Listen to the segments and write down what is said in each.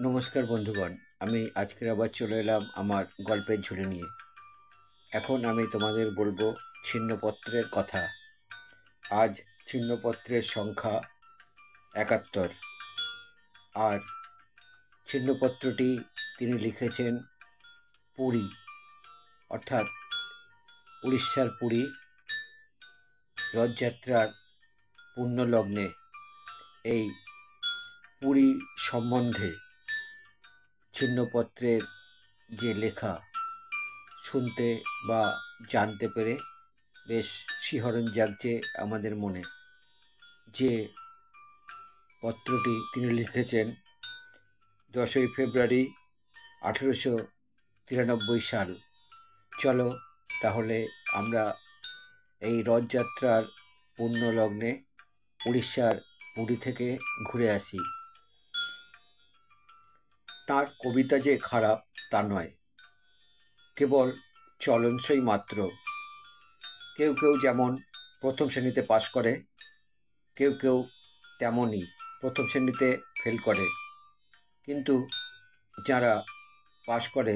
নমস্কার বন্ধুগণ। আমি আজকের আবার চলে এলাম আমার গল্পের ঝুলি নিয়ে। এখন আমি তোমাদের বলবো ছিন্নপত্রের কথা। আজ ছিন্নপত্রের সংখ্যা ৭১। আর ছিন্নপত্রটি তিনি লিখেছেন পুরী, অর্থাৎ উড়িষ্যার পুরী, রথযাত্রার পুণ্যলগ্নে এই পুরী সম্বন্ধে ছিন্নপত্রের যে লেখা শুনতে বা জানতে পেরে বেশ শিহরণ জাগছে আমাদের মনে। যে পত্রটি তিনি লিখেছেন 10ই ফেব্রুয়ারি 1893 সাল। চলো তাহলে আমরা এই রথযাত্রার পুণ্যলগ্নে উড়িষ্যার পুরী থেকে ঘুরে আসি। তার কবিতা যে খারাপ তা নয়, কেবল চলনসই মাত্র। কেউ কেউ যেমন প্রথম শ্রেণীতে পাশ করে, কেউ কেউ তেমনই প্রথম শ্রেণীতে ফেল করে। কিন্তু যারা পাশ করে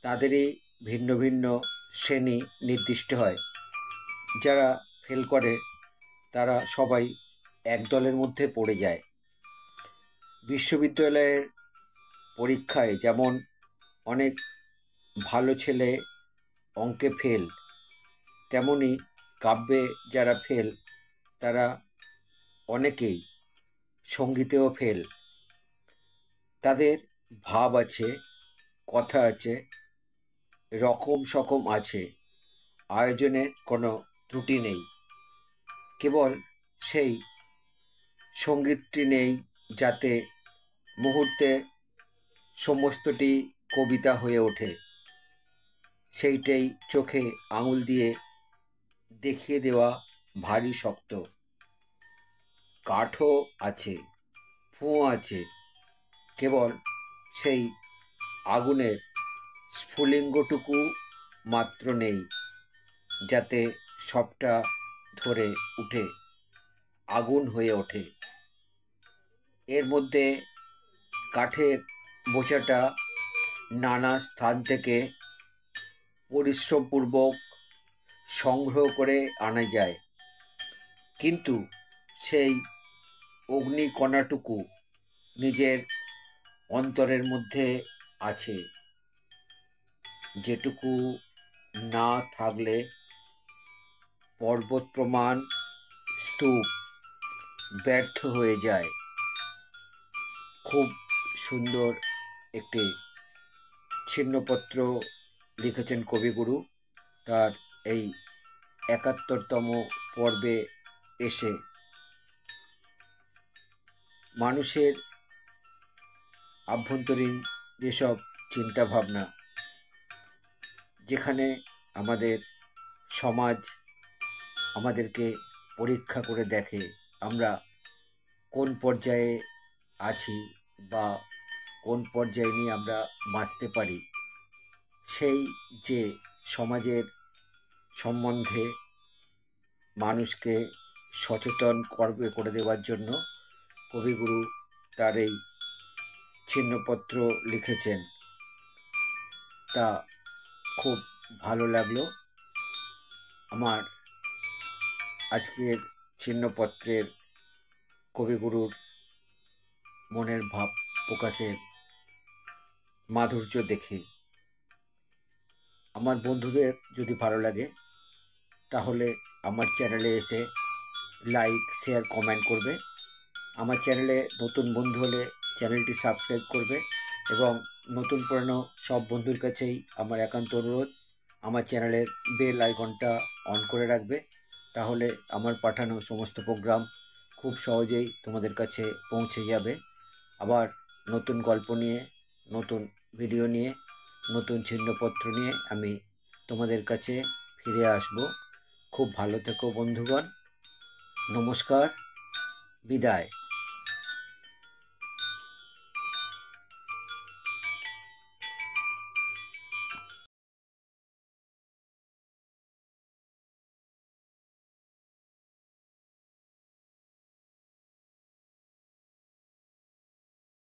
তাদেরই ভিন্ন ভিন্ন শ্রেণী নির্দিষ্ট হয়। যারা ফেল করে তারা সবাই এক দলের মধ্যে পড়ে যায়। বিশ্ববিদ্যালয়ের পরীক্ষায় যেমন অনেক ভালো ছেলে অঙ্কে ফেল, তেমনি কাব্যে যারা ফেল তারা অনেকেই সঙ্গীতেও ফেল। তাদের ভাব আছে, কথা আছে, রকম সকম আছে, আয়োজনের কোনো ত্রুটি নেই। কেবল সেই সঙ্গীতটি নেই, যাতে মুহূর্তে সমস্তটি কবিতা হয়ে ওঠে। সেইটাই চোখে আঙুল দিয়ে দেখিয়ে দেওয়া ভারী শক্ত। কাঠও আছে, ফুঁ আছে, কেবল সেই আগুনের স্ফুলিঙ্গটুকু মাত্র নেই, যাতে সবটা ধরে উঠে আগুন হয়ে ওঠে। এর মধ্যে কাঠের বোঝাটা নানা স্থান থেকে পরিশ্রমপূর্বক সংগ্রহ করে আনা যায়, কিন্তু সেই অগ্নিকণাটুকু নিজের অন্তরের মধ্যে আছে, যেটুকু না থাকলে পর্বত প্রমাণ স্তূপ ব্যর্থ হয়ে যায়। খুব সুন্দর একটি ছিন্নপত্র লিখেছেন কবিগুরু তার এই ৭১তম পর্বে এসে। মানুষের আভ্যন্তরীণ যেসব চিন্তাভাবনা, যেখানে আমাদের সমাজ আমাদেরকে পরীক্ষা করে দেখে আমরা কোন পর্যায়ে আছি বা কোন পর্যায়ে নিয়ে আমরা বাঁচতে পারি, সেই যে সমাজের সম্বন্ধে মানুষকে সচেতন করে দেওয়ার জন্য কবিগুরু তার এই ছিন্নপত্র লিখেছেন। তা খুব ভালো লাগলো। আমার আজকের ছিন্নপত্রের কবিগুরুর মনের ভাব প্রকাশের মাধুর্য দেখে। আমার বন্ধুদের যদি ভালো লাগে তাহলে আমার চ্যানেলে এসে লাইক, শেয়ার, কমেন্ট করবে। আমার চ্যানেলে নতুন বন্ধু হলে চ্যানেলটি সাবস্ক্রাইব করবে এবং নতুন পুরানো সব বন্ধুর কাছেই আমার একান্ত অনুরোধ, আমার চ্যানেলের বেল আইকনটা অন করে রাখবে। তাহলে আমার পাঠানো সমস্ত প্রোগ্রাম খুব সহজেই তোমাদের কাছে পৌঁছে যাবে। আবার নতুন গল্প নিয়ে, নতুন ভিডিও নিয়ে, নতুন ছিন্নপত্র নিয়ে আমি তোমাদের কাছে ফিরে আসব। খুব ভালো থেকো বন্ধুগণ। নমস্কার, বিদায়।